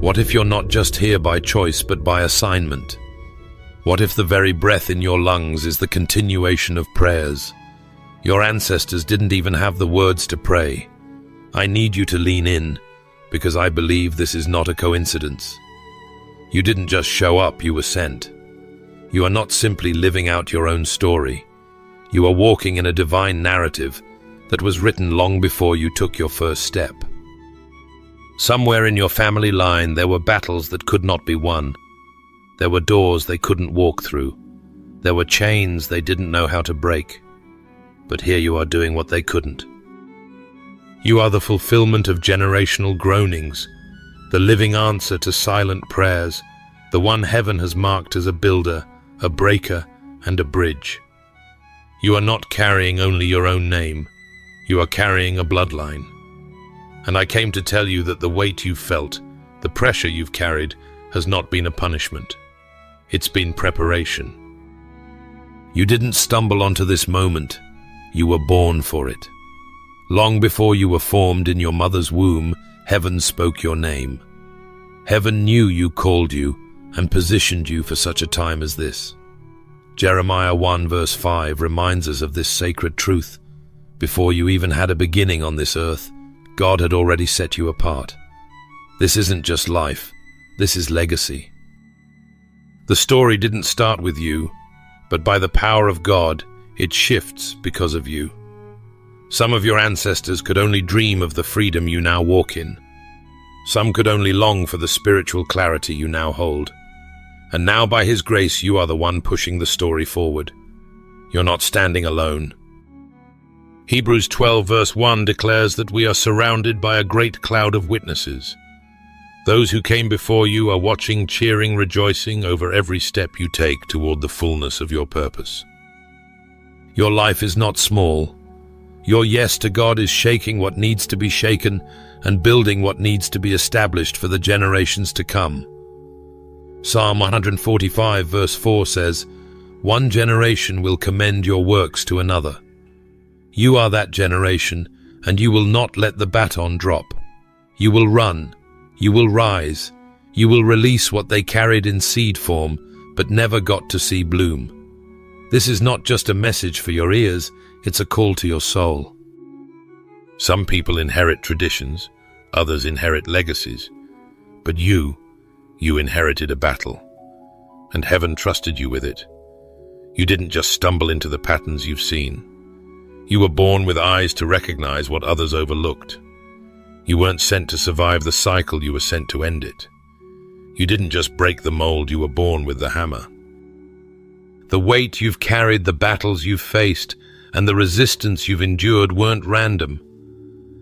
What if you're not just here by choice but by assignment? What if the very breath in your lungs is the continuation of prayers? Your ancestors didn't even have the words to pray. I need you to lean in, because I believe this is not a coincidence. You didn't just show up, you were sent. You are not simply living out your own story. You are walking in a divine narrative that was written long before you took your first step. Somewhere in your family line there were battles that could not be won. There were doors they couldn't walk through. There were chains they didn't know how to break. But here you are doing what they couldn't. You are the fulfillment of generational groanings, the living answer to silent prayers, the one heaven has marked as a builder, a breaker, and a bridge. You are not carrying only your own name. You are carrying a bloodline. And I came to tell you that the weight you've felt, the pressure you've carried, has not been a punishment. It's been preparation. You didn't stumble onto this moment. You were born for it. Long before you were formed in your mother's womb, heaven spoke your name. Heaven knew you, called you, and positioned you for such a time as this. Jeremiah 1 verse 5 reminds us of this sacred truth. Before you even had a beginning on this earth, God had already set you apart. This isn't just life, this is legacy. The story didn't start with you, but by the power of God, it shifts because of you. Some of your ancestors could only dream of the freedom you now walk in. Some could only long for the spiritual clarity you now hold. And now by His grace, you are the one pushing the story forward. You're not standing alone. Hebrews 12 verse 1 declares that we are surrounded by a great cloud of witnesses. Those who came before you are watching, cheering, rejoicing over every step you take toward the fullness of your purpose. Your life is not small. Your yes to God is shaking what needs to be shaken and building what needs to be established for the generations to come. Psalm 145 verse 4 says, "One generation will commend your works to another." You are that generation, and you will not let the baton drop. You will run, you will rise, you will release what they carried in seed form, but never got to see bloom. This is not just a message for your ears, it's a call to your soul. Some people inherit traditions, others inherit legacies, but you inherited a battle, and heaven trusted you with it. You didn't just stumble into the patterns you've seen. You were born with eyes to recognize what others overlooked. You weren't sent to survive the cycle, you were sent to end it. You didn't just break the mold, you were born with the hammer. The weight you've carried, the battles you've faced, and the resistance you've endured weren't random.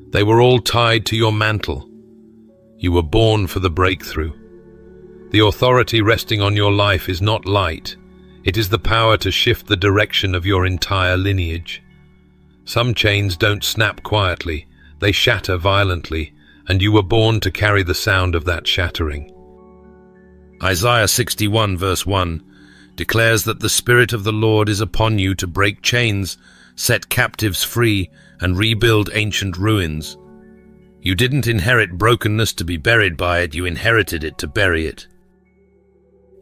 They were all tied to your mantle. You were born for the breakthrough. The authority resting on your life is not light. It is the power to shift the direction of your entire lineage. Some chains don't snap quietly, they shatter violently, and you were born to carry the sound of that shattering. Isaiah 61 verse 1 declares that the Spirit of the Lord is upon you to break chains, set captives free, and rebuild ancient ruins. You didn't inherit brokenness to be buried by it, you inherited it to bury it.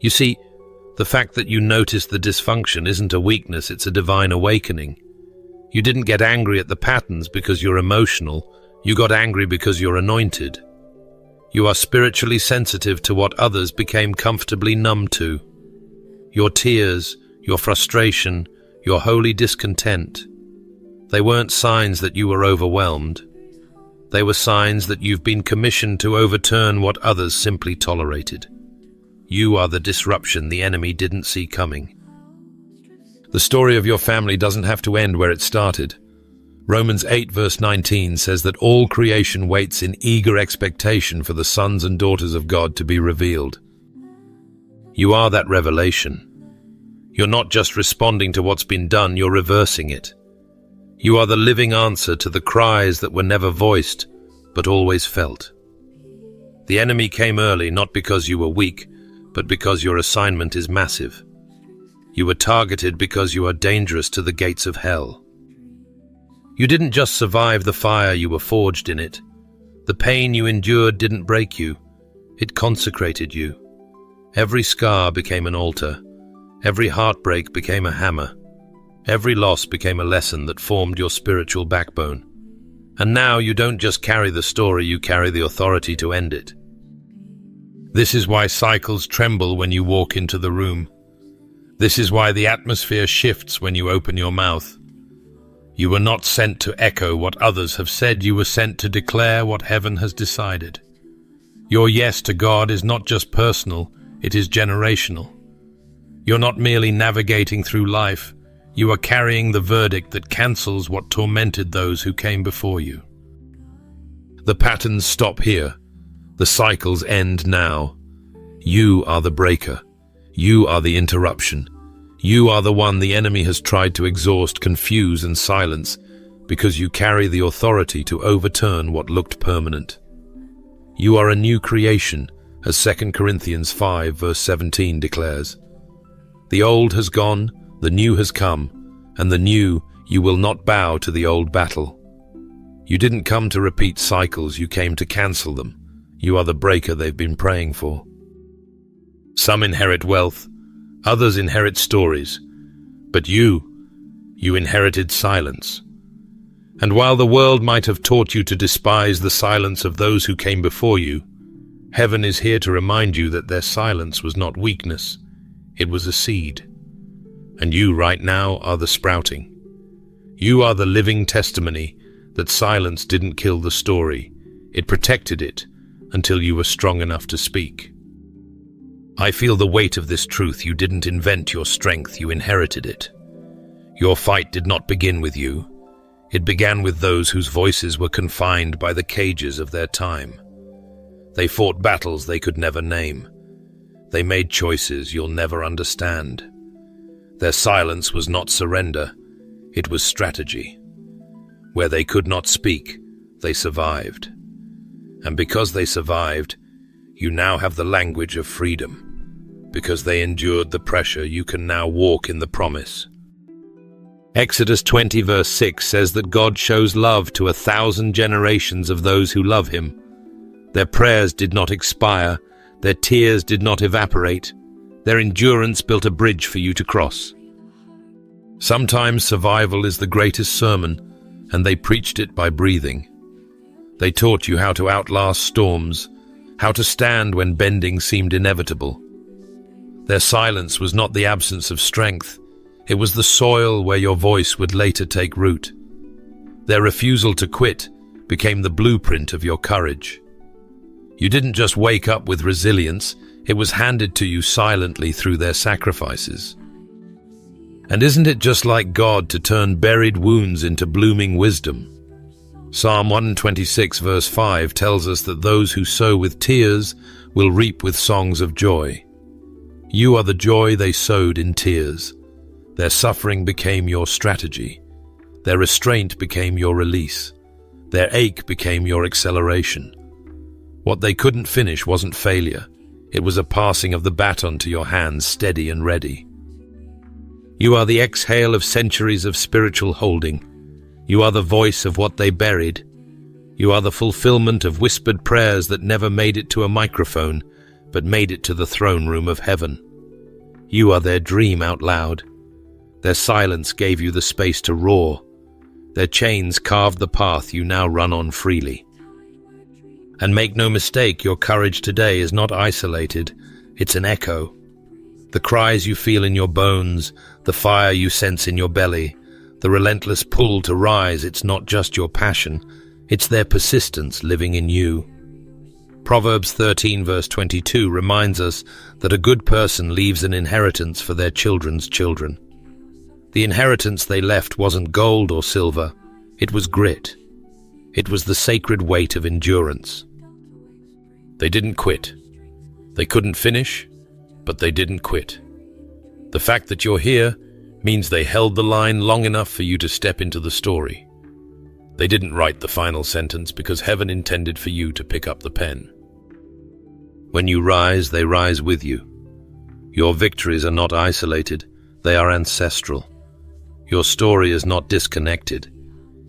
You see, the fact that you notice the dysfunction isn't a weakness, it's a divine awakening. You didn't get angry at the patterns because you're emotional, you got angry because you're anointed. You are spiritually sensitive to what others became comfortably numb to. Your tears, your frustration, your holy discontent. They weren't signs that you were overwhelmed. They were signs that you've been commissioned to overturn what others simply tolerated. You are the disruption the enemy didn't see coming. The story of your family doesn't have to end where it started. Romans 8 verse 19 says that all creation waits in eager expectation for the sons and daughters of God to be revealed. You are that revelation. You're not just responding to what's been done, you're reversing it. You are the living answer to the cries that were never voiced, but always felt. The enemy came early, not because you were weak, but because your assignment is massive. You were targeted because you are dangerous to the gates of hell. You didn't just survive the fire, you were forged in it. The pain you endured didn't break you. It consecrated you. Every scar became an altar. Every heartbreak became a hammer. Every loss became a lesson that formed your spiritual backbone. And now you don't just carry the story, you carry the authority to end it. This is why cycles tremble when you walk into the room. This is why the atmosphere shifts when you open your mouth. You were not sent to echo what others have said, you were sent to declare what heaven has decided. Your yes to God is not just personal, it is generational. You're not merely navigating through life, you are carrying the verdict that cancels what tormented those who came before you. The patterns stop here. The cycles end now. You are the breaker. You are the interruption. You are the one the enemy has tried to exhaust, confuse, and silence, because you carry the authority to overturn what looked permanent. You are a new creation, as 2 Corinthians 5 verse 17 declares. The old has gone, the new has come, and the new, you will not bow to the old battle. You didn't come to repeat cycles, you came to cancel them. You are the breaker they've been praying for. Some inherit wealth, others inherit stories, but you inherited silence. And while the world might have taught you to despise the silence of those who came before you, heaven is here to remind you that their silence was not weakness, it was a seed. And you right now are the sprouting. You are the living testimony that silence didn't kill the story, it protected it until you were strong enough to speak. I feel the weight of this truth. You didn't invent your strength, you inherited it. Your fight did not begin with you. It began with those whose voices were confined by the cages of their time. They fought battles they could never name. They made choices you'll never understand. Their silence was not surrender, it was strategy. Where they could not speak, they survived. And because they survived, you now have the language of freedom. Because they endured the pressure, you can now walk in the promise. Exodus 20 verse 6 says that God shows love to 1,000 generations of those who love him. Their prayers did not expire, their tears did not evaporate, their endurance built a bridge for you to cross. Sometimes survival is the greatest sermon, and they preached it by breathing. They taught you how to outlast storms, how to stand when bending seemed inevitable. Their silence was not the absence of strength, it was the soil where your voice would later take root. Their refusal to quit became the blueprint of your courage. You didn't just wake up with resilience, it was handed to you silently through their sacrifices. And isn't it just like God to turn buried wounds into blooming wisdom? Psalm 126 verse 5 tells us that those who sow with tears will reap with songs of joy. You are the joy they sowed in tears. Their suffering became your strategy. Their restraint became your release. Their ache became your acceleration. What they couldn't finish wasn't failure. It was a passing of the baton to your hands, steady and ready. You are the exhale of centuries of spiritual holding. You are the voice of what they buried. You are the fulfillment of whispered prayers that never made it to a microphone, but made it to the throne room of heaven. You are their dream out loud. Their silence gave you the space to roar. Their chains carved the path you now run on freely. And make no mistake, your courage today is not isolated, it's an echo. The cries you feel in your bones, the fire you sense in your belly, the relentless pull to rise, it's not just your passion, it's their persistence living in you. Proverbs 13 verse 22 reminds us that a good person leaves an inheritance for their children's children. The inheritance they left wasn't gold or silver, it was grit. It was the sacred weight of endurance. They didn't quit. They couldn't finish, but they didn't quit. The fact that you're here means they held the line long enough for you to step into the story. They didn't write the final sentence because heaven intended for you to pick up the pen. When you rise, they rise with you. Your victories are not isolated, they are ancestral. Your story is not disconnected.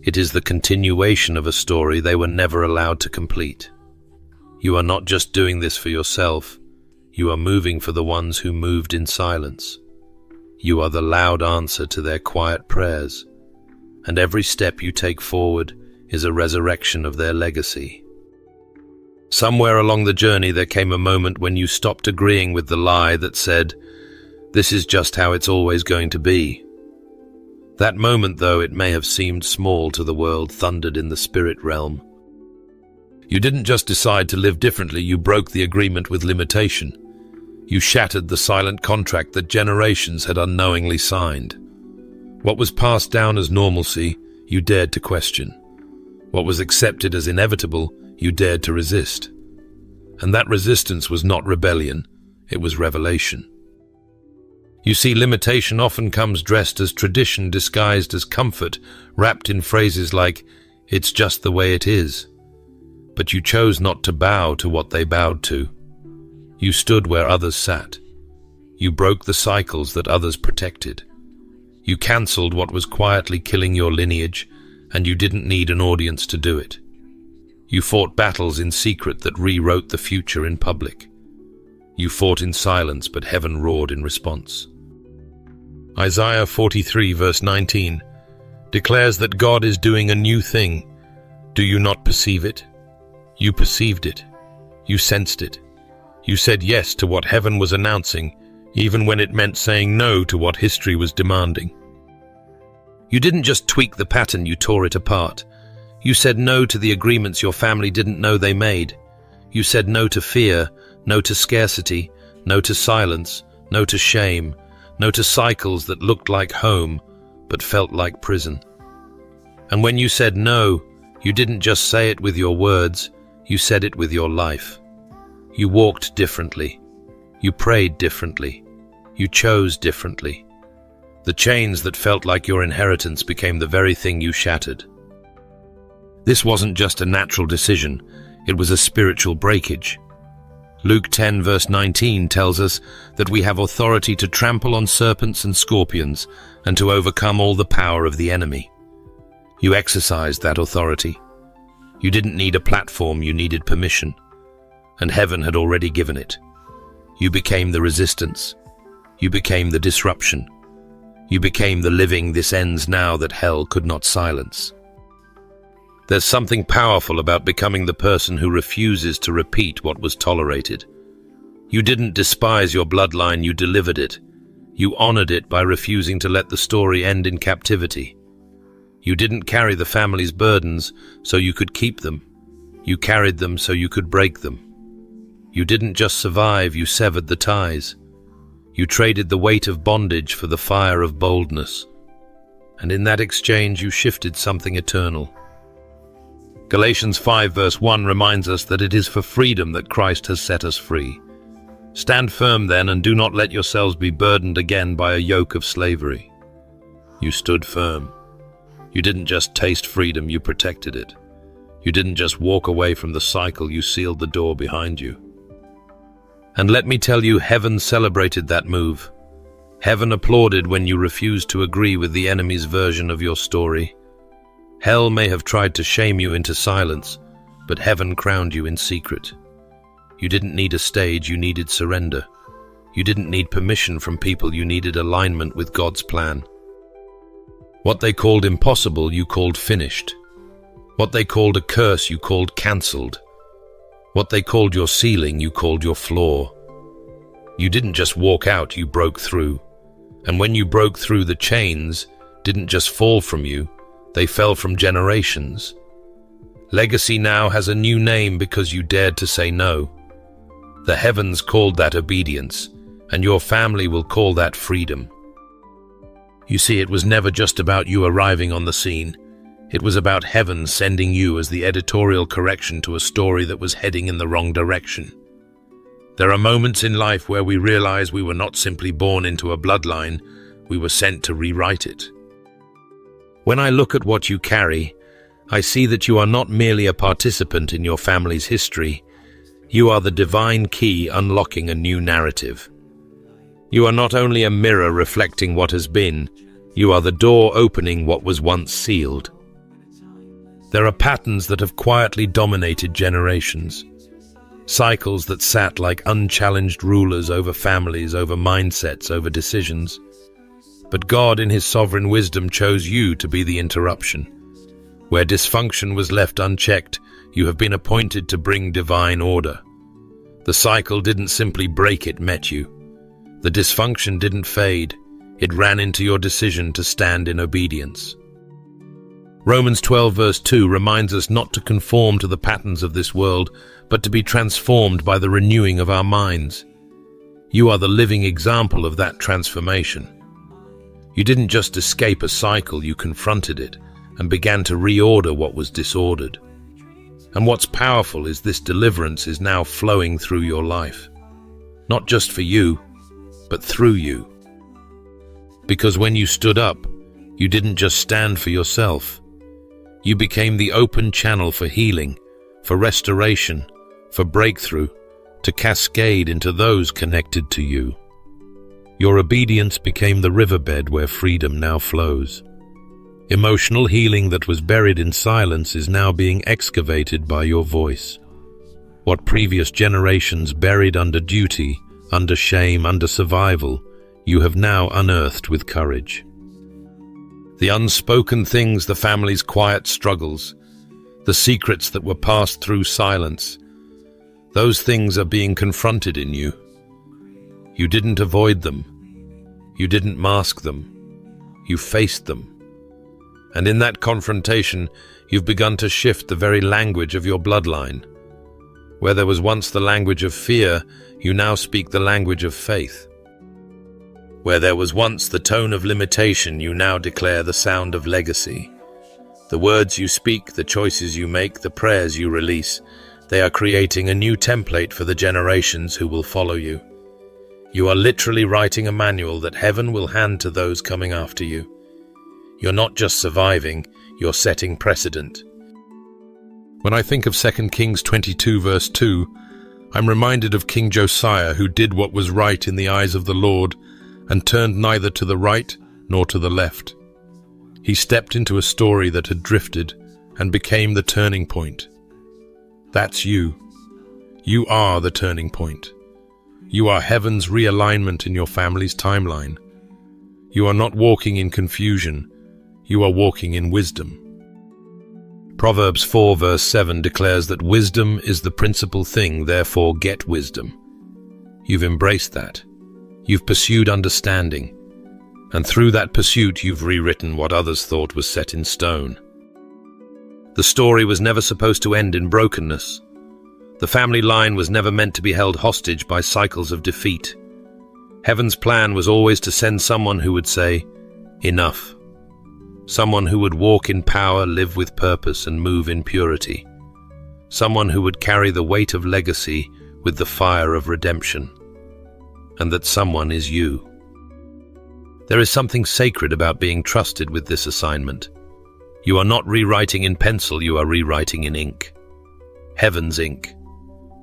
It is the continuation of a story they were never allowed to complete. You are not just doing this for yourself, you are moving for the ones who moved in silence. You are the loud answer to their quiet prayers, and every step you take forward is a resurrection of their legacy. Somewhere along the journey there came a moment when you stopped agreeing with the lie that said, "This is just how it's always going to be." That moment, though it may have seemed small to the world, thundered in the spirit realm. You didn't just decide to live differently, you broke the agreement with limitation. You shattered the silent contract that generations had unknowingly signed. What was passed down as normalcy, you dared to question. What was accepted as inevitable, you dared to resist. And that resistance was not rebellion, it was revelation. You see, limitation often comes dressed as tradition disguised as comfort, wrapped in phrases like, "It's just the way it is." But you chose not to bow to what they bowed to. You stood where others sat. You broke the cycles that others protected. You cancelled what was quietly killing your lineage, and you didn't need an audience to do it. You fought battles in secret that rewrote the future in public. You fought in silence, but heaven roared in response. Isaiah 43 verse 19 declares that God is doing a new thing. Do you not perceive it? You perceived it. You sensed it. You said yes to what heaven was announcing, even when it meant saying no to what history was demanding. You didn't just tweak the pattern, you tore it apart. You said no to the agreements your family didn't know they made. You said no to fear, no to scarcity, no to silence, no to shame, no to cycles that looked like home, but felt like prison. And when you said no, you didn't just say it with your words, you said it with your life. You walked differently. You prayed differently. You chose differently. The chains that felt like your inheritance became the very thing you shattered. This wasn't just a natural decision, it was a spiritual breakage. Luke 10 verse 19 tells us that we have authority to trample on serpents and scorpions and to overcome all the power of the enemy. You exercised that authority. You didn't need a platform, you needed permission. And heaven had already given it. You became the resistance. You became the disruption. You became the living "this ends now" that hell could not silence. There's something powerful about becoming the person who refuses to repeat what was tolerated. You didn't despise your bloodline, you delivered it. You honored it by refusing to let the story end in captivity. You didn't carry the family's burdens so you could keep them. You carried them so you could break them. You didn't just survive, you severed the ties. You traded the weight of bondage for the fire of boldness. And in that exchange you shifted something eternal. Galatians 5 verse 1 reminds us that it is for freedom that Christ has set us free. Stand firm then, and do not let yourselves be burdened again by a yoke of slavery. You stood firm. You didn't just taste freedom, you protected it. You didn't just walk away from the cycle, you sealed the door behind you. And let me tell you, heaven celebrated that move. Heaven applauded when you refused to agree with the enemy's version of your story. Hell may have tried to shame you into silence, but heaven crowned you in secret. You didn't need a stage, you needed surrender. You didn't need permission from people, you needed alignment with God's plan. What they called impossible, you called finished. What they called a curse, you called cancelled. What they called your ceiling, you called your floor. You didn't just walk out, you broke through. And when you broke through, the chains didn't just fall from you, they fell from generations. Legacy now has a new name because you dared to say no. The heavens called that obedience, and your family will call that freedom. You see, it was never just about you arriving on the scene. It was about heaven sending you as the editorial correction to a story that was heading in the wrong direction. There are moments in life where we realize we were not simply born into a bloodline, we were sent to rewrite it. When I look at what you carry, I see that you are not merely a participant in your family's history, you are the divine key unlocking a new narrative. You are not only a mirror reflecting what has been, you are the door opening what was once sealed. There are patterns that have quietly dominated generations. Cycles that sat like unchallenged rulers over families, over mindsets, over decisions. But God, in His sovereign wisdom, chose you to be the interruption. Where dysfunction was left unchecked, you have been appointed to bring divine order. The cycle didn't simply break, it met you. The dysfunction didn't fade, it ran into your decision to stand in obedience. Romans 12 verse 2 reminds us not to conform to the patterns of this world, but to be transformed by the renewing of our minds. You are the living example of that transformation. You didn't just escape a cycle, you confronted it and began to reorder what was disordered. And what's powerful is this deliverance is now flowing through your life. Not just for you, but through you. Because when you stood up, you didn't just stand for yourself. You became the open channel for healing, for restoration, for breakthrough, to cascade into those connected to you. Your obedience became the riverbed where freedom now flows. Emotional healing that was buried in silence is now being excavated by your voice. What previous generations buried under duty, under shame, under survival, you have now unearthed with courage. The unspoken things, the family's quiet struggles, the secrets that were passed through silence, those things are being confronted in you. You didn't avoid them. You didn't mask them. You faced them. And in that confrontation, you've begun to shift the very language of your bloodline. Where there was once the language of fear, you now speak the language of faith. Where there was once the tone of limitation, you now declare the sound of legacy. The words you speak, the choices you make, the prayers you release, they are creating a new template for the generations who will follow you. You are literally writing a manual that heaven will hand to those coming after you. You're not just surviving, you're setting precedent. When I think of 2 Kings 22 verse 2, I'm reminded of King Josiah, who did what was right in the eyes of the Lord and turned neither to the right nor to the left. He stepped into a story that had drifted and became the turning point. That's you. You are the turning point. You are heaven's realignment in your family's timeline. You are not walking in confusion. You are walking in wisdom. Proverbs 4 verse 7 declares that wisdom is the principal thing, therefore get wisdom. You've embraced that. You've pursued understanding. And through that pursuit, you've rewritten what others thought was set in stone. The story was never supposed to end in brokenness. The family line was never meant to be held hostage by cycles of defeat. Heaven's plan was always to send someone who would say, enough. Someone who would walk in power, live with purpose, and move in purity. Someone who would carry the weight of legacy with the fire of redemption. And that someone is you. There is something sacred about being trusted with this assignment. You are not rewriting in pencil, you are rewriting in ink. Heaven's ink.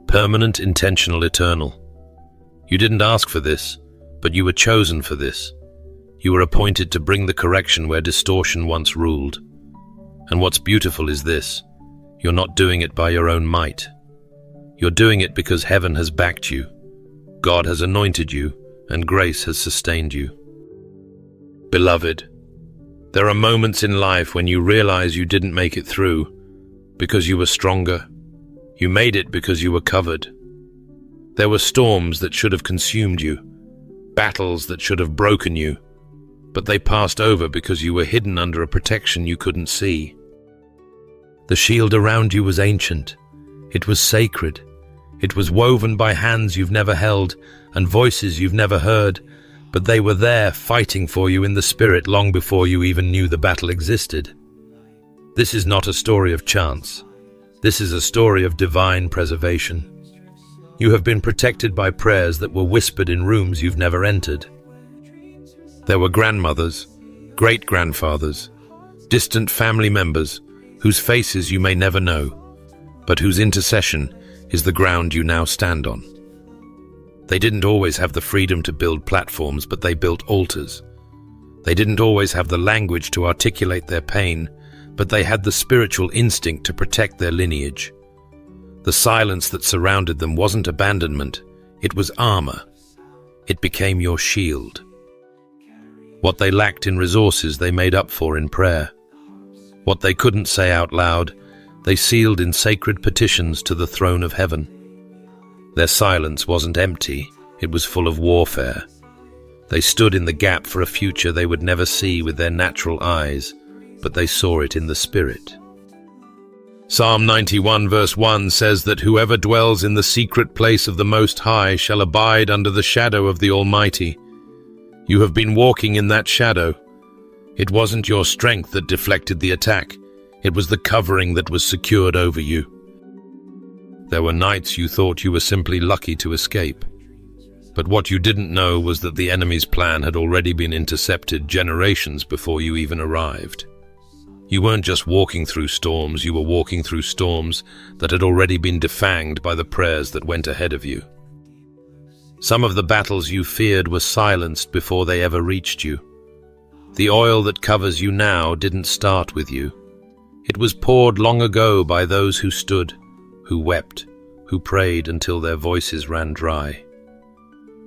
Permanent, intentional, eternal. You didn't ask for this, but you were chosen for this. You were appointed to bring the correction where distortion once ruled. And what's beautiful is this: you're not doing it by your own might. You're doing it because heaven has backed you. God has anointed you, and grace has sustained you. Beloved, there are moments in life when you realize you didn't make it through because you were stronger. You made it because you were covered. There were storms that should have consumed you, battles that should have broken you, but they passed over because you were hidden under a protection you couldn't see. The shield around you was ancient. It was sacred. It was woven by hands you've never held and voices you've never heard, but they were there fighting for you in the spirit long before you even knew the battle existed. This is not a story of chance. This is a story of divine preservation. You have been protected by prayers that were whispered in rooms you've never entered. There were grandmothers, great-grandfathers, distant family members whose faces you may never know, but whose intercession is the ground you now stand on. They didn't always have the freedom to build platforms, but they built altars. They didn't always have the language to articulate their pain, but they had the spiritual instinct to protect their lineage. The silence that surrounded them wasn't abandonment, it was armor. It became your shield. What they lacked in resources, they made up for in prayer. What they couldn't say out loud, they sealed in sacred petitions to the throne of heaven. Their silence wasn't empty, it was full of warfare. They stood in the gap for a future they would never see with their natural eyes, but they saw it in the Spirit. Psalm 91 verse 1 says that whoever dwells in the secret place of the Most High shall abide under the shadow of the Almighty. You have been walking in that shadow. It wasn't your strength that deflected the attack. It was the covering that was secured over you. There were nights you thought you were simply lucky to escape. But what you didn't know was that the enemy's plan had already been intercepted generations before you even arrived. You weren't just walking through storms, you were walking through storms that had already been defanged by the prayers that went ahead of you. Some of the battles you feared were silenced before they ever reached you. The oil that covers you now didn't start with you. It was poured long ago by those who stood, who wept, who prayed until their voices ran dry.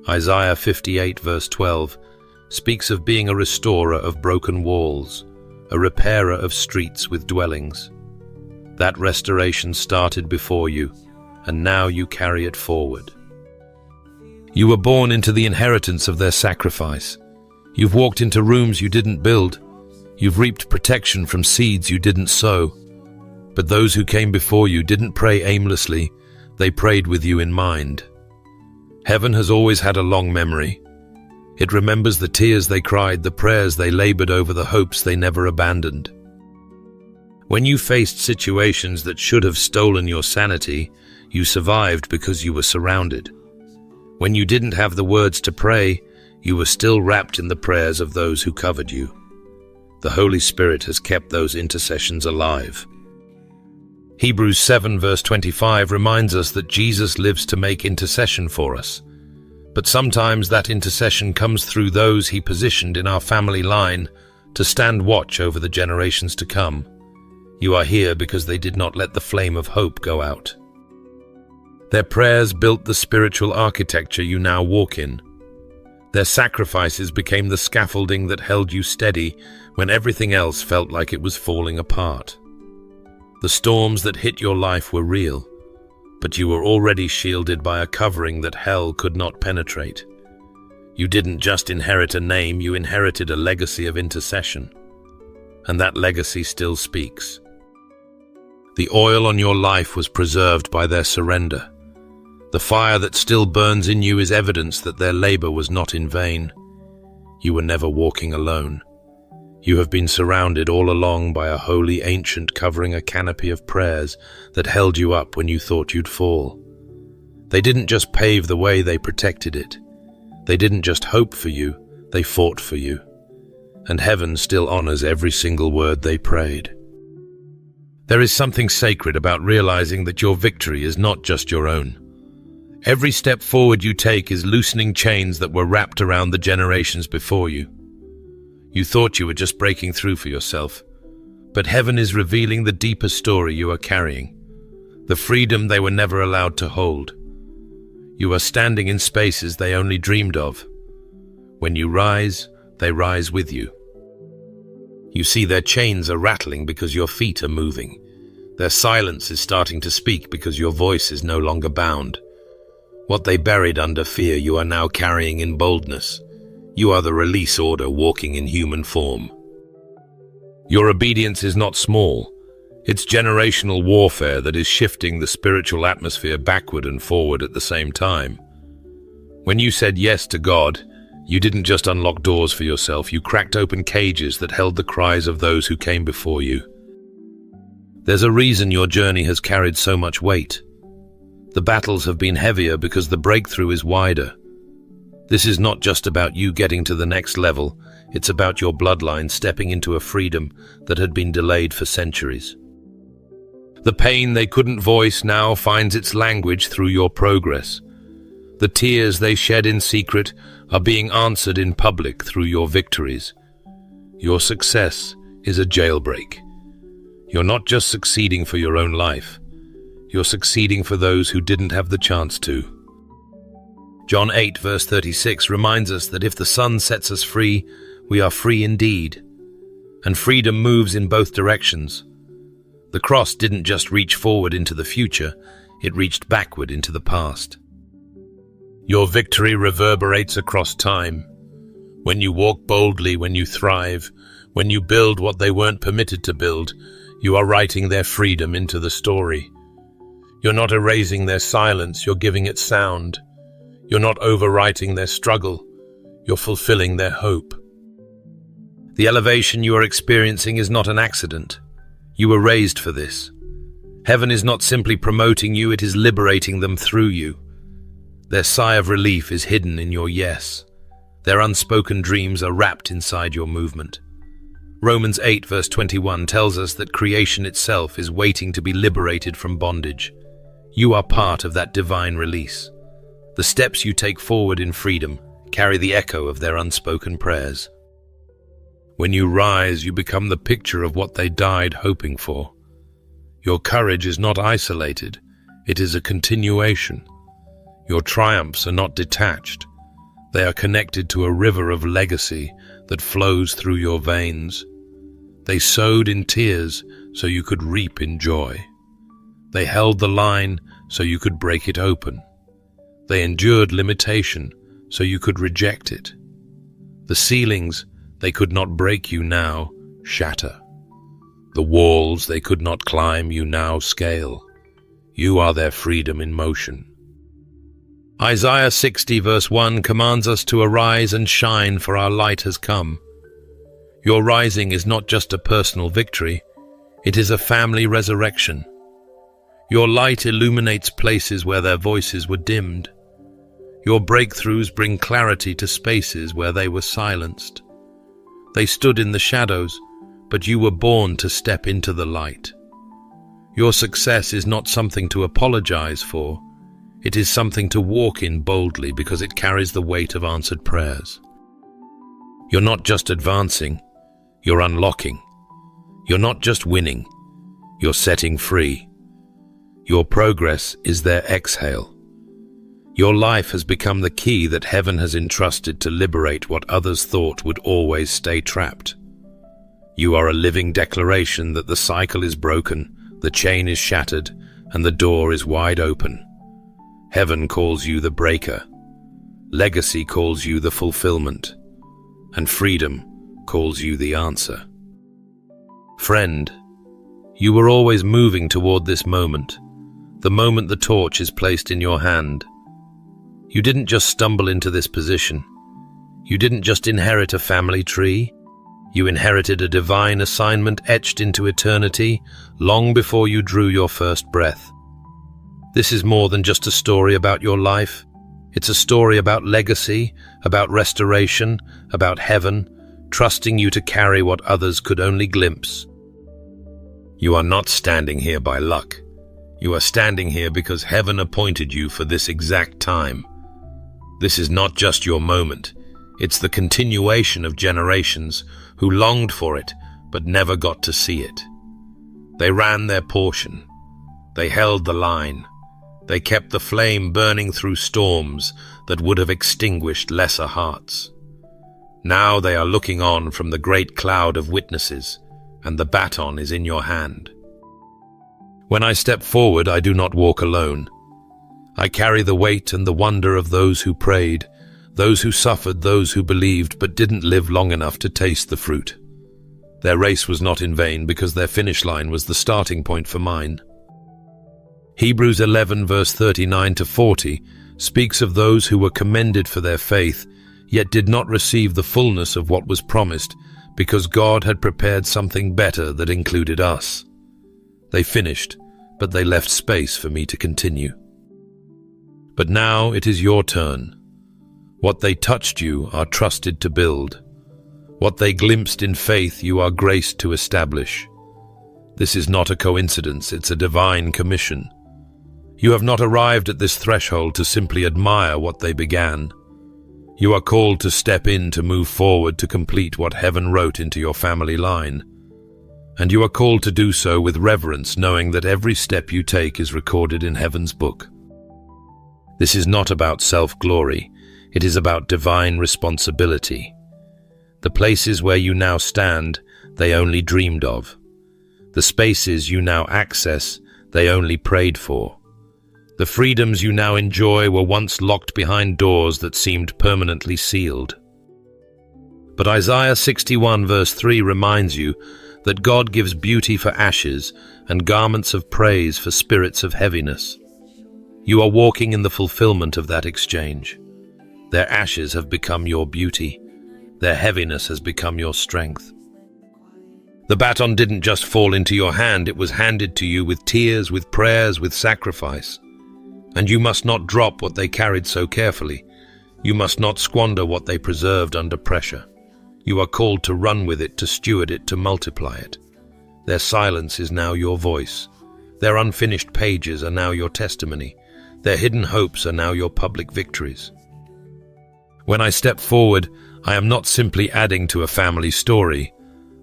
Isaiah 58 verse 12 speaks of being a restorer of broken walls, a repairer of streets with dwellings. That restoration started before you, and now you carry it forward. You were born into the inheritance of their sacrifice. You've walked into rooms you didn't build. You've reaped protection from seeds you didn't sow. But those who came before you didn't pray aimlessly, they prayed with you in mind. Heaven has always had a long memory. It remembers the tears they cried, the prayers they labored over, the hopes they never abandoned. When you faced situations that should have stolen your sanity, you survived because you were surrounded. When you didn't have the words to pray, you were still wrapped in the prayers of those who covered you. The Holy Spirit has kept those intercessions alive. Hebrews 7 verse 25 reminds us that Jesus lives to make intercession for us. But sometimes that intercession comes through those he positioned in our family line to stand watch over the generations to come. You are here because they did not let the flame of hope go out. Their prayers built the spiritual architecture you now walk in. Their sacrifices became the scaffolding that held you steady when everything else felt like it was falling apart. The storms that hit your life were real, but you were already shielded by a covering that hell could not penetrate. You didn't just inherit a name, you inherited a legacy of intercession. And that legacy still speaks. The oil on your life was preserved by their surrender. The fire that still burns in you is evidence that their labor was not in vain. You were never walking alone. You have been surrounded all along by a holy ancient covering, a canopy of prayers that held you up when you thought you'd fall. They didn't just pave the way, they protected it. They didn't just hope for you, they fought for you. And heaven still honors every single word they prayed. There is something sacred about realizing that your victory is not just your own. Every step forward you take is loosening chains that were wrapped around the generations before you. You thought you were just breaking through for yourself, but heaven is revealing the deeper story you are carrying, the freedom they were never allowed to hold. You are standing in spaces they only dreamed of. When you rise, they rise with you. You see their chains are rattling because your feet are moving. Their silence is starting to speak because your voice is no longer bound. What they buried under fear, you are now carrying in boldness. You are the release order walking in human form. Your obedience is not small. It's generational warfare that is shifting the spiritual atmosphere backward and forward at the same time. When you said yes to God, you didn't just unlock doors for yourself, you cracked open cages that held the cries of those who came before you. There's a reason your journey has carried so much weight. The battles have been heavier because the breakthrough is wider. This is not just about you getting to the next level, it's about your bloodline stepping into a freedom that had been delayed for centuries. The pain they couldn't voice now finds its language through your progress. The tears they shed in secret are being answered in public through your victories. Your success is a jailbreak. You're not just succeeding for your own life. You're succeeding for those who didn't have the chance to. John 8 verse 36 reminds us that if the Son sets us free, we are free indeed. And freedom moves in both directions. The cross didn't just reach forward into the future, it reached backward into the past. Your victory reverberates across time. When you walk boldly, when you thrive, when you build what they weren't permitted to build, you are writing their freedom into the story. You're not erasing their silence, you're giving it sound. You're not overwriting their struggle, you're fulfilling their hope. The elevation you are experiencing is not an accident. You were raised for this. Heaven is not simply promoting you, it is liberating them through you. Their sigh of relief is hidden in your yes. Their unspoken dreams are wrapped inside your movement. Romans 8 verse 21 tells us that creation itself is waiting to be liberated from bondage. You are part of that divine release. The steps you take forward in freedom carry the echo of their unspoken prayers. When you rise, you become the picture of what they died hoping for. Your courage is not isolated, it is a continuation. Your triumphs are not detached. They are connected to a river of legacy that flows through your veins. They sowed in tears so you could reap in joy. They held the line so you could break it open. They endured limitation so you could reject it. The ceilings they could not break, you now shatter. The walls they could not climb, you now scale. You are their freedom in motion. Isaiah 60 verse 1 commands us to arise and shine, for our light has come. Your rising is not just a personal victory, it is a family resurrection. Your light illuminates places where their voices were dimmed. Your breakthroughs bring clarity to spaces where they were silenced. They stood in the shadows, but you were born to step into the light. Your success is not something to apologize for. It is something to walk in boldly because it carries the weight of answered prayers. You're not just advancing, you're unlocking. You're not just winning, you're setting free. Your progress is their exhale. Your life has become the key that heaven has entrusted to liberate what others thought would always stay trapped. You are a living declaration that the cycle is broken, the chain is shattered, and the door is wide open. Heaven calls you the breaker. Legacy calls you the fulfillment. And freedom calls you the answer. Friend, you were always moving toward this moment, the moment the torch is placed in your hand. You didn't just stumble into this position. You didn't just inherit a family tree. You inherited a divine assignment etched into eternity long before you drew your first breath. This is more than just a story about your life. It's a story about legacy, about restoration, about heaven, trusting you to carry what others could only glimpse. You are not standing here by luck. You are standing here because heaven appointed you for this exact time. This is not just your moment. It's the continuation of generations who longed for it but never got to see it. They ran their portion. They held the line. They kept the flame burning through storms that would have extinguished lesser hearts. Now they are looking on from the great cloud of witnesses, and the baton is in your hand. When I step forward, I do not walk alone. I carry the weight and the wonder of those who prayed, those who suffered, those who believed but didn't live long enough to taste the fruit. Their race was not in vain because their finish line was the starting point for mine. Hebrews 11 verse 39 to 40 speaks of those who were commended for their faith, yet did not receive the fullness of what was promised because God had prepared something better that included us. They finished, but they left space for me to continue. But now it is your turn. What they touched you are trusted to build. What they glimpsed in faith you are graced to establish. This is not a coincidence, it's a divine commission. You have not arrived at this threshold to simply admire what they began. You are called to step in, to move forward, to complete what heaven wrote into your family line. and you are called to do so with reverence, knowing that every step you take is recorded in heaven's book. This is not about self-glory, it is about divine responsibility. The places where you now stand, they only dreamed of. The spaces you now access, they only prayed for. The freedoms you now enjoy were once locked behind doors that seemed permanently sealed. But Isaiah 61 verse 3 reminds you that God gives beauty for ashes and garments of praise for spirits of heaviness. You are walking in the fulfillment of that exchange. Their ashes have become your beauty. Their heaviness has become your strength. The baton didn't just fall into your hand, it was handed to you with tears, with prayers, with sacrifice. And you must not drop what they carried so carefully. You must not squander what they preserved under pressure. You are called to run with it, to steward it, to multiply it. Their silence is now your voice. Their unfinished pages are now your testimony. Their hidden hopes are now your public victories. When I step forward, I am not simply adding to a family story.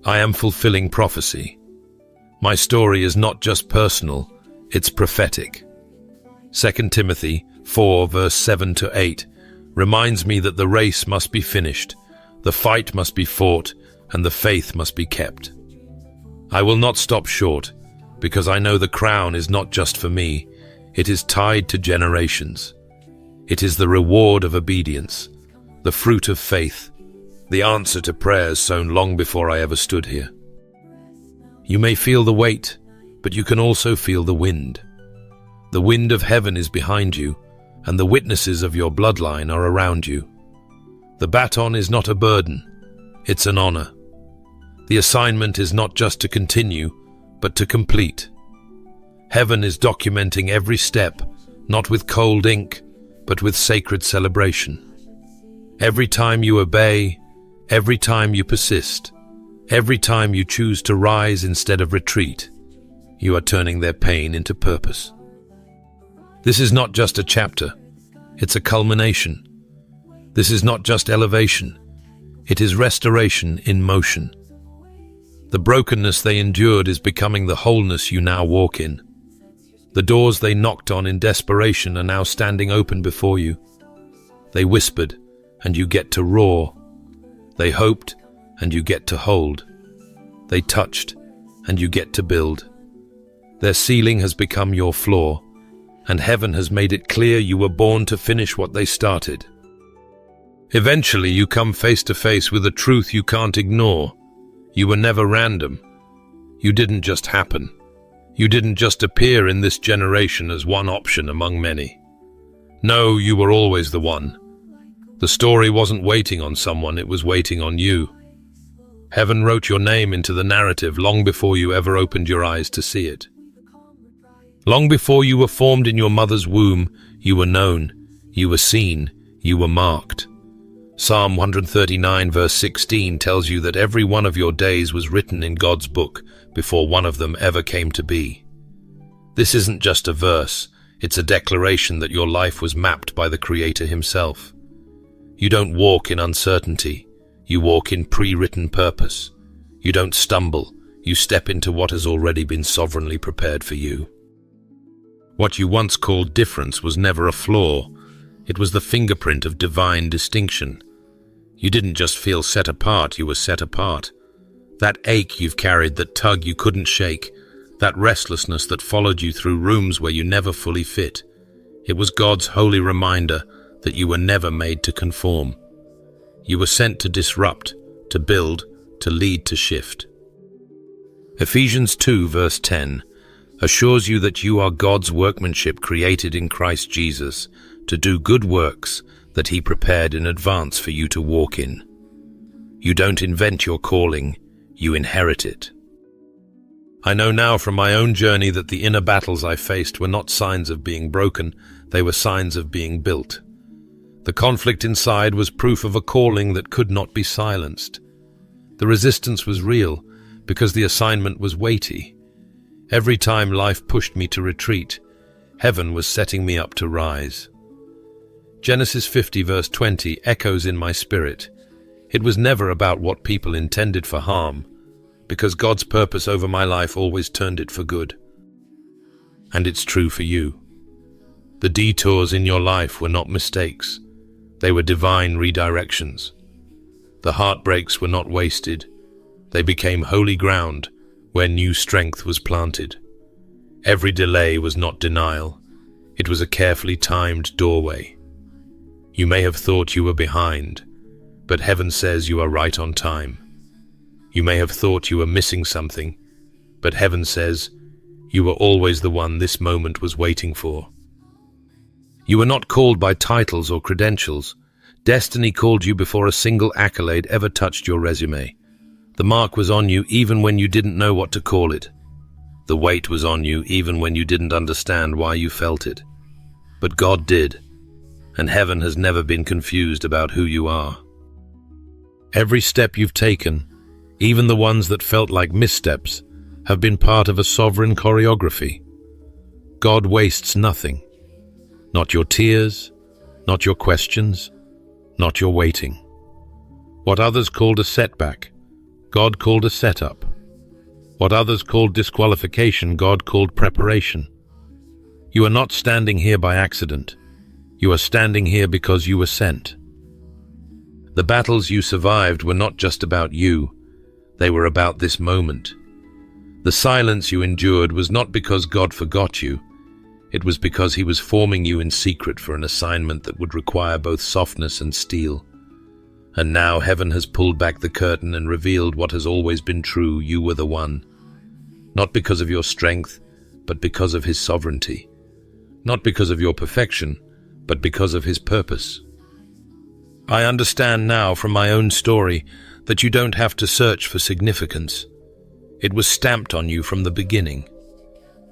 I am fulfilling prophecy. My story is not just personal, it's prophetic. 2 Timothy 4 verse 7 to 8 reminds me that the race must be finished, the fight must be fought, and the faith must be kept. I will not stop short, because I know the crown is not just for me, it is tied to generations. It is the reward of obedience, the fruit of faith, the answer to prayers sown long before I ever stood here. You may feel the weight, but you can also feel the wind. The wind of heaven is behind you, and the witnesses of your bloodline are around you. The baton is not a burden, it's an honor. The assignment is not just to continue, but to complete. Heaven is documenting every step, not with cold ink, but with sacred celebration. Every time you obey, every time you persist, every time you choose to rise instead of retreat, you are turning their pain into purpose. This is not just a chapter, it's a culmination. This is not just elevation, it is restoration in motion. The brokenness they endured is becoming the wholeness you now walk in. The doors they knocked on in desperation are now standing open before you. They whispered, and you get to roar. They hoped, and you get to hold. They touched, and you get to build. Their ceiling has become your floor, and heaven has made it clear you were born to finish what they started. Eventually, you come face to face with a truth you can't ignore. You were never random. You didn't just happen. You didn't just appear in this generation as one option among many. No, you were always the one. The story wasn't waiting on someone, it was waiting on you. Heaven wrote your name into the narrative long before you ever opened your eyes to see it. Long before you were formed in your mother's womb, you were known, you were seen, you were marked. Psalm 139 verse 16 tells you that every one of your days was written in God's book before one of them ever came to be. This isn't just a verse, it's a declaration that your life was mapped by the Creator himself. You don't walk in uncertainty, you walk in pre-written purpose. You don't stumble, you step into what has already been sovereignly prepared for you. What you once called difference was never a flaw, it was the fingerprint of divine distinction. You didn't just feel set apart, you were set apart. That ache you've carried, that tug you couldn't shake, that restlessness that followed you through rooms where you never fully fit, it was God's holy reminder that you were never made to conform. You were sent to disrupt, to build, to lead, to shift. Ephesians 2 verse 10 assures you that you are God's workmanship created in Christ Jesus to do good works that He prepared in advance for you to walk in. You don't invent your calling, you inherit it. I know now from my own journey that the inner battles I faced were not signs of being broken, they were signs of being built. The conflict inside was proof of a calling that could not be silenced. The resistance was real because the assignment was weighty. Every time life pushed me to retreat, heaven was setting me up to rise. Genesis 50 verse 20 echoes in my spirit. It was never about what people intended for harm, because God's purpose over my life always turned it for good. And it's true for you. The detours in your life were not mistakes. They were divine redirections. The heartbreaks were not wasted. They became holy ground where new strength was planted. Every delay was not denial. It was a carefully timed doorway. You may have thought you were behind, but heaven says you are right on time. You may have thought you were missing something, but heaven says you were always the one this moment was waiting for. You were not called by titles or credentials. Destiny called you before a single accolade ever touched your resume. The mark was on you even when you didn't know what to call it. The weight was on you even when you didn't understand why you felt it. But God did, and heaven has never been confused about who you are. Every step you've taken, even the ones that felt like missteps, have been part of a sovereign choreography. God wastes nothing. Not your tears, not your questions, not your waiting. What others called a setback, God called a setup. What others called disqualification, God called preparation. You are not standing here by accident. You are standing here because you were sent. The battles you survived were not just about you. They were about this moment. The silence you endured was not because God forgot you. It was because he was forming you in secret for an assignment that would require both softness and steel. And now heaven has pulled back the curtain and revealed what has always been true. You were the one. Not because of your strength, but because of his sovereignty. Not because of your perfection, but because of his purpose. I understand now from my own story that you don't have to search for significance. It was stamped on you from the beginning.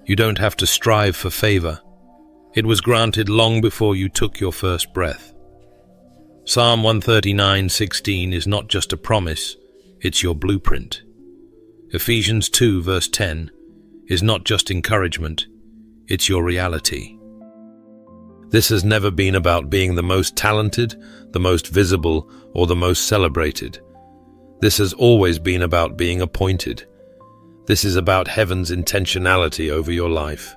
You don't have to strive for favor. It was granted long before you took your first breath. Psalm 139:16 is not just a promise, it's your blueprint. Ephesians 2 verse 10 is not just encouragement, it's your reality. This has never been about being the most talented, the most visible, or the most celebrated. This has always been about being appointed. This is about heaven's intentionality over your life.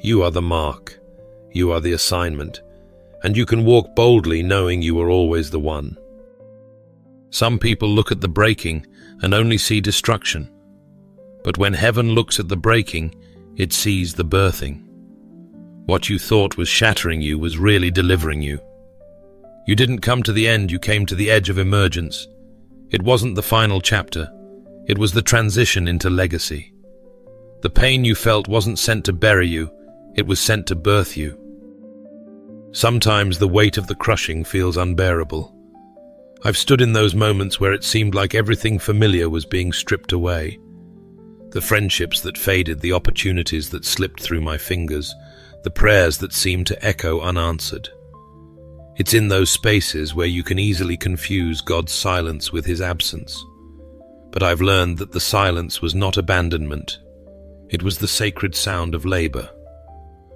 You are the mark. You are the assignment. And you can walk boldly knowing you are always the one. Some people look at the breaking and only see destruction. But when heaven looks at the breaking, it sees the birthing. What you thought was shattering you was really delivering you. You didn't come to the end, you came to the edge of emergence. It wasn't the final chapter. It was the transition into legacy. The pain you felt wasn't sent to bury you, it was sent to birth you. Sometimes the weight of the crushing feels unbearable. I've stood in those moments where it seemed like everything familiar was being stripped away. The friendships that faded, the opportunities that slipped through my fingers, the prayers that seemed to echo unanswered. It's in those spaces where you can easily confuse God's silence with his absence. But I've learned that the silence was not abandonment. It was the sacred sound of labor.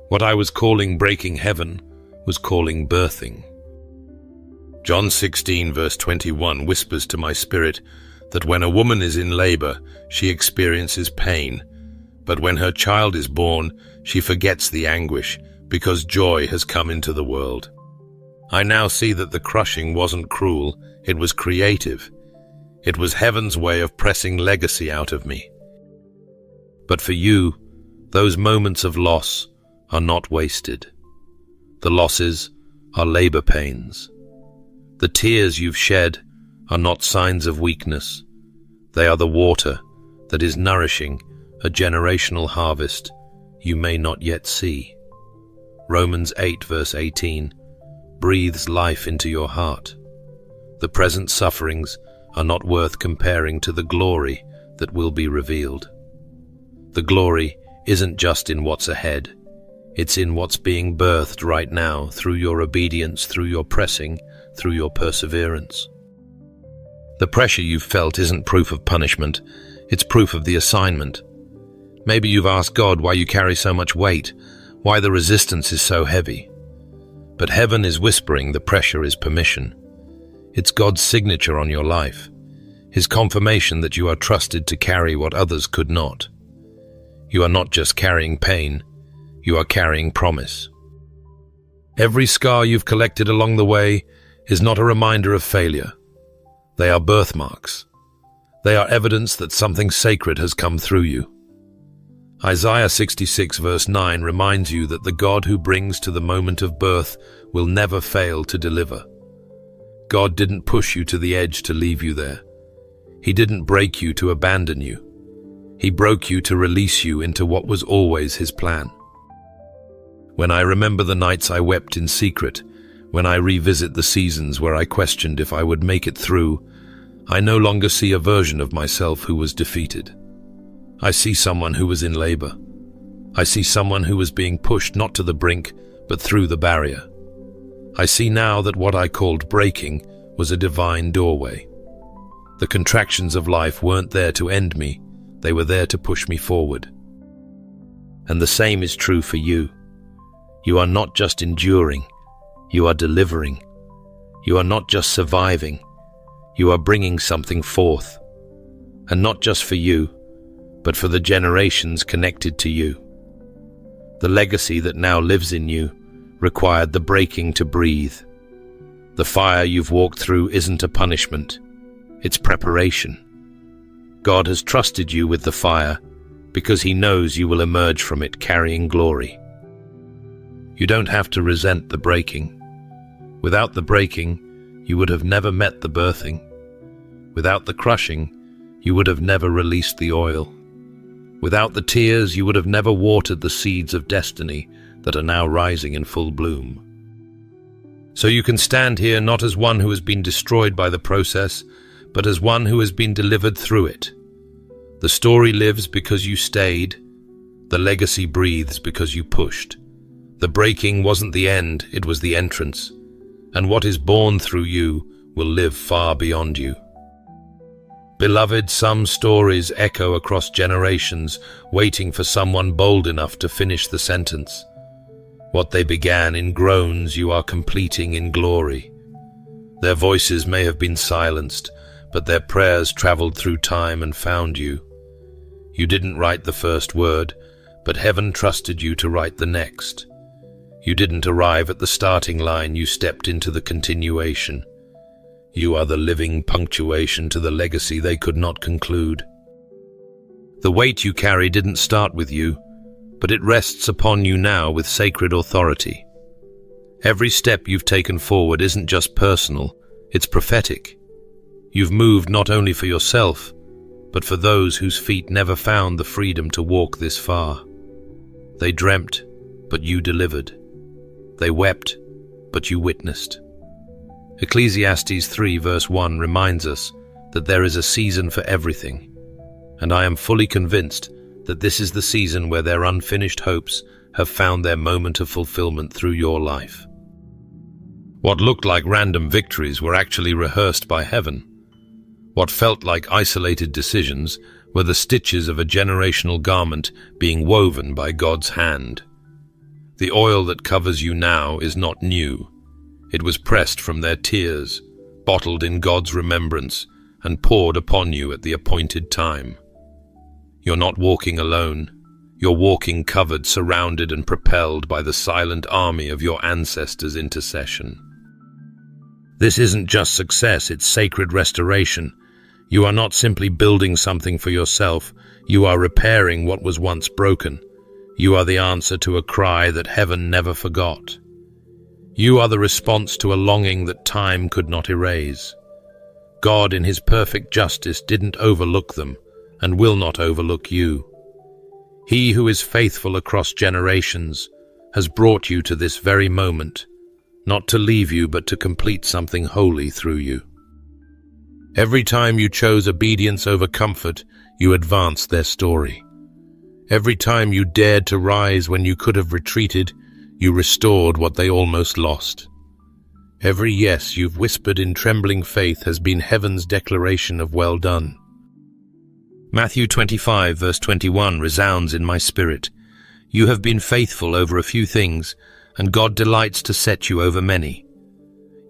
What I was calling breaking heaven was calling birthing. John 16 verse 21 whispers to my spirit that when a woman is in labor, she experiences pain, but when her child is born, she forgets the anguish because joy has come into the world. I now see that the crushing wasn't cruel, it was creative. It was heaven's way of pressing legacy out of me. But for you, those moments of loss are not wasted. The losses are labor pains. The tears you've shed are not signs of weakness. They are the water that is nourishing a generational harvest you may not yet see. Romans 8 verse 18 breathes life into your heart. The present sufferings are not worth comparing to the glory that will be revealed. The glory isn't just in what's ahead. It's in what's being birthed right now through your obedience, through your pressing, through your perseverance. The pressure you've felt isn't proof of punishment, it's proof of the assignment. Maybe you've asked God why you carry so much weight, why the resistance is so heavy. But heaven is whispering the pressure is permission. It's God's signature on your life. His confirmation that you are trusted to carry what others could not. You are not just carrying pain, you are carrying promise. Every scar you've collected along the way is not a reminder of failure. They are birthmarks. They are evidence that something sacred has come through you. Isaiah 66 verse 9 reminds you that the God who brings to the moment of birth will never fail to deliver. God didn't push you to the edge to leave you there. He didn't break you to abandon you. He broke you to release you into what was always His plan. When I remember the nights I wept in secret, when I revisit the seasons where I questioned if I would make it through, I no longer see a version of myself who was defeated. I see someone who was in labor. I see someone who was being pushed not to the brink, but through the barrier. I see now that what I called breaking was a divine doorway. The contractions of life weren't there to end me, they were there to push me forward. And the same is true for you. You are not just enduring, you are delivering. You are not just surviving, you are bringing something forth. And not just for you, but for the generations connected to you. The legacy that now lives in you required the breaking to breathe. The fire you've walked through isn't a punishment, it's preparation. God has trusted you with the fire because He knows you will emerge from it carrying glory. You don't have to resent the breaking. Without the breaking, you would have never met the birthing. Without the crushing, you would have never released the oil. Without the tears, you would have never watered the seeds of destiny that are now rising in full bloom. So you can stand here not as one who has been destroyed by the process, but as one who has been delivered through it. The story lives because you stayed. The legacy breathes because you pushed. The breaking wasn't the end, it was the entrance. And what is born through you will live far beyond you. Beloved, some stories echo across generations, waiting for someone bold enough to finish the sentence. What they began in groans, you are completing in glory. Their voices may have been silenced, but their prayers traveled through time and found you. You didn't write the first word, but heaven trusted you to write the next. You didn't arrive at the starting line, you stepped into the continuation. You are the living punctuation to the legacy they could not conclude. The weight you carry didn't start with you, but it rests upon you now with sacred authority. Every step you've taken forward isn't just personal, it's prophetic. You've moved not only for yourself, but for those whose feet never found the freedom to walk this far. They dreamt, but you delivered. They wept, but you witnessed. Ecclesiastes 3 verse 1 reminds us that there is a season for everything, and I am fully convinced that this is the season where their unfinished hopes have found their moment of fulfillment through your life. What looked like random victories were actually rehearsed by heaven. What felt like isolated decisions were the stitches of a generational garment being woven by God's hand. The oil that covers you now is not new. It was pressed from their tears, bottled in God's remembrance, and poured upon you at the appointed time. You're not walking alone. You're walking covered, surrounded, and propelled by the silent army of your ancestors' intercession. This isn't just success, it's sacred restoration. You are not simply building something for yourself, you are repairing what was once broken. You are the answer to a cry that heaven never forgot. You are the response to a longing that time could not erase. God, in His perfect justice, didn't overlook them and will not overlook you. He who is faithful across generations has brought you to this very moment, not to leave you but to complete something holy through you. Every time you chose obedience over comfort, you advanced their story. Every time you dared to rise when you could have retreated, you restored what they almost lost. Every yes you've whispered in trembling faith has been heaven's declaration of well done. Matthew 25 verse 21 resounds in my spirit. You have been faithful over a few things, and God delights to set you over many.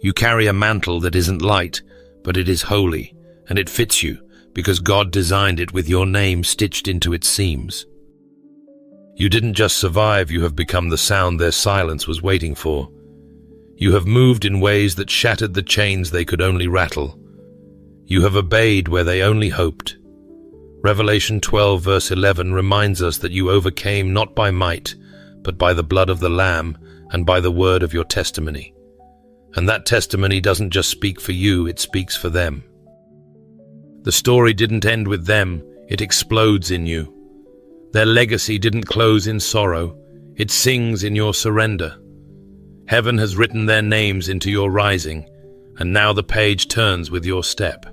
You carry a mantle that isn't light, but it is holy, and it fits you because God designed it with your name stitched into its seams. You didn't just survive, you have become the sound their silence was waiting for. You have moved in ways that shattered the chains they could only rattle. You have obeyed where they only hoped. Revelation 12 verse 11 reminds us that you overcame not by might, but by the blood of the Lamb and by the word of your testimony. And that testimony doesn't just speak for you, it speaks for them. The story didn't end with them, it explodes in you. Their legacy didn't close in sorrow, it sings in your surrender. Heaven has written their names into your rising, and now the page turns with your step.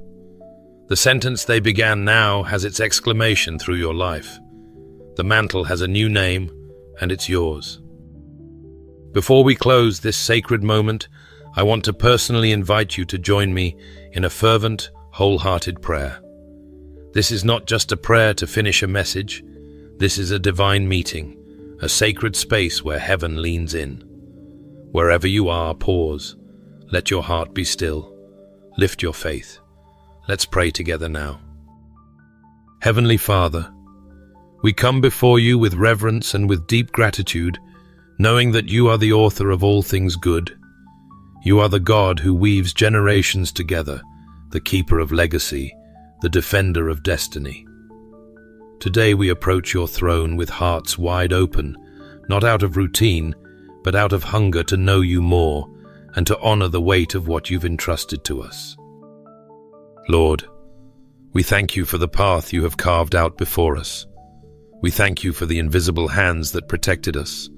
The sentence they began now has its exclamation through your life. The mantle has a new name, and it's yours. Before we close this sacred moment, I want to personally invite you to join me in a fervent, wholehearted prayer. This is not just a prayer to finish a message. This is a divine meeting, a sacred space where heaven leans in. Wherever you are, pause. Let your heart be still. Lift your faith. Let's pray together now. Heavenly Father, we come before you with reverence and with deep gratitude, knowing that you are the author of all things good. You are the God who weaves generations together, the keeper of legacy, the defender of destiny. Today we approach your throne with hearts wide open, not out of routine, but out of hunger to know you more and to honor the weight of what you've entrusted to us. Lord, we thank you for the path you have carved out before us. We thank you for the invisible hands that protected us,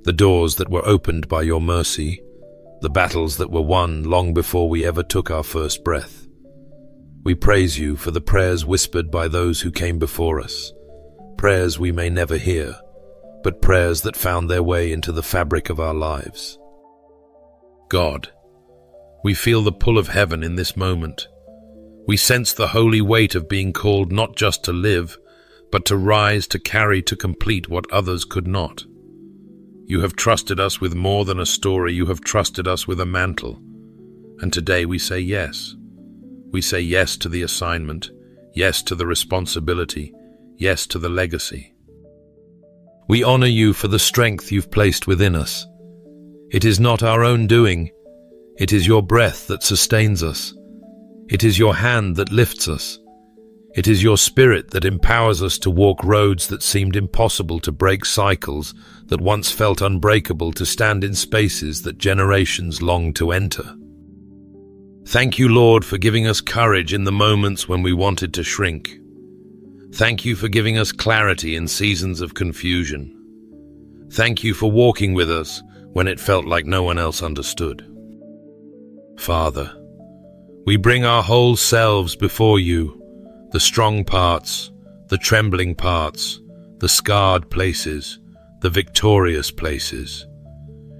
the doors that were opened by your mercy, the battles that were won long before we ever took our first breath. We praise you for the prayers whispered by those who came before us, prayers we may never hear, but prayers that found their way into the fabric of our lives. God, we feel the pull of heaven in this moment. We sense the holy weight of being called not just to live, but to rise, to carry, to complete what others could not. You have trusted us with more than a story, you have trusted us with a mantle. And today we say yes. We say yes to the assignment, yes to the responsibility, yes to the legacy. We honor you for the strength you've placed within us. It is not our own doing. It is your breath that sustains us. It is your hand that lifts us. It is your spirit that empowers us to walk roads that seemed impossible, to break cycles that once felt unbreakable, to stand in spaces that generations longed to enter. Thank you, Lord, for giving us courage in the moments when we wanted to shrink. Thank you for giving us clarity in seasons of confusion. Thank you for walking with us when it felt like no one else understood. Father, we bring our whole selves before you, the strong parts, the trembling parts, the scarred places, the victorious places.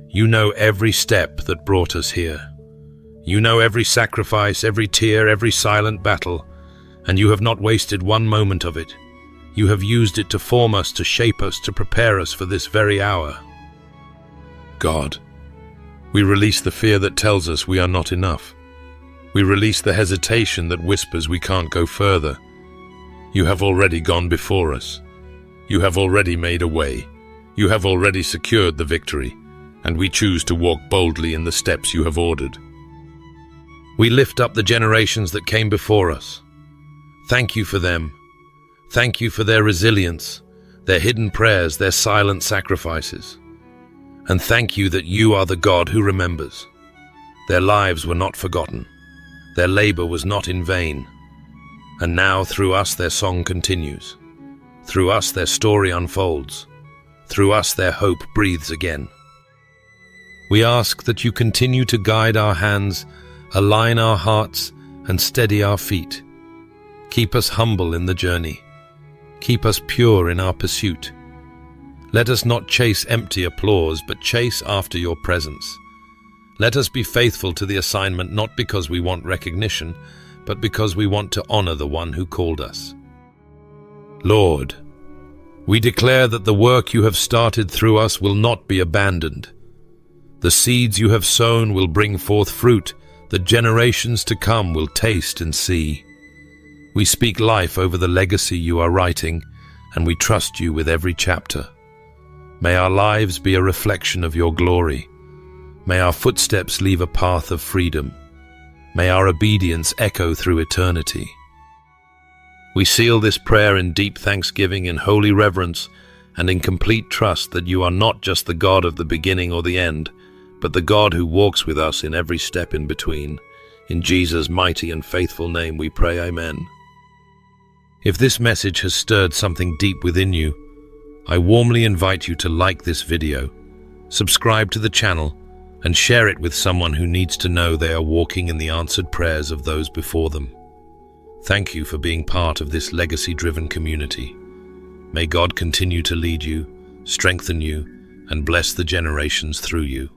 You know every step that brought us here. You know every sacrifice, every tear, every silent battle, and you have not wasted one moment of it. You have used it to form us, to shape us, to prepare us for this very hour. God, we release the fear that tells us we are not enough. We release the hesitation that whispers we can't go further. You have already gone before us. You have already made a way. You have already secured the victory, and we choose to walk boldly in the steps you have ordered. We lift up the generations that came before us. Thank you for them. Thank you for their resilience, their hidden prayers, their silent sacrifices. And thank you that you are the God who remembers. Their lives were not forgotten. Their labor was not in vain. And now, through us, their song continues. Through us, their story unfolds. Through us, their hope breathes again. We ask that you continue to guide our hands, align our hearts, and steady our feet. Keep us humble in the journey. Keep us pure in our pursuit. Let us not chase empty applause, but chase after your presence. Let us be faithful to the assignment, not because we want recognition, but because we want to honor the one who called us. Lord, we declare that the work you have started through us will not be abandoned. The seeds you have sown will bring forth fruit that generations to come will taste and see. We speak life over the legacy you are writing, and we trust you with every chapter. May our lives be a reflection of your glory. May our footsteps leave a path of freedom. May our obedience echo through eternity. We seal this prayer in deep thanksgiving, in holy reverence, and in complete trust that you are not just the God of the beginning or the end, but the God who walks with us in every step in between. In Jesus' mighty and faithful name we pray, Amen. If this message has stirred something deep within you, I warmly invite you to like this video, subscribe to the channel, and share it with someone who needs to know they are walking in the answered prayers of those before them. Thank you for being part of this legacy-driven community. May God continue to lead you, strengthen you, and bless the generations through you.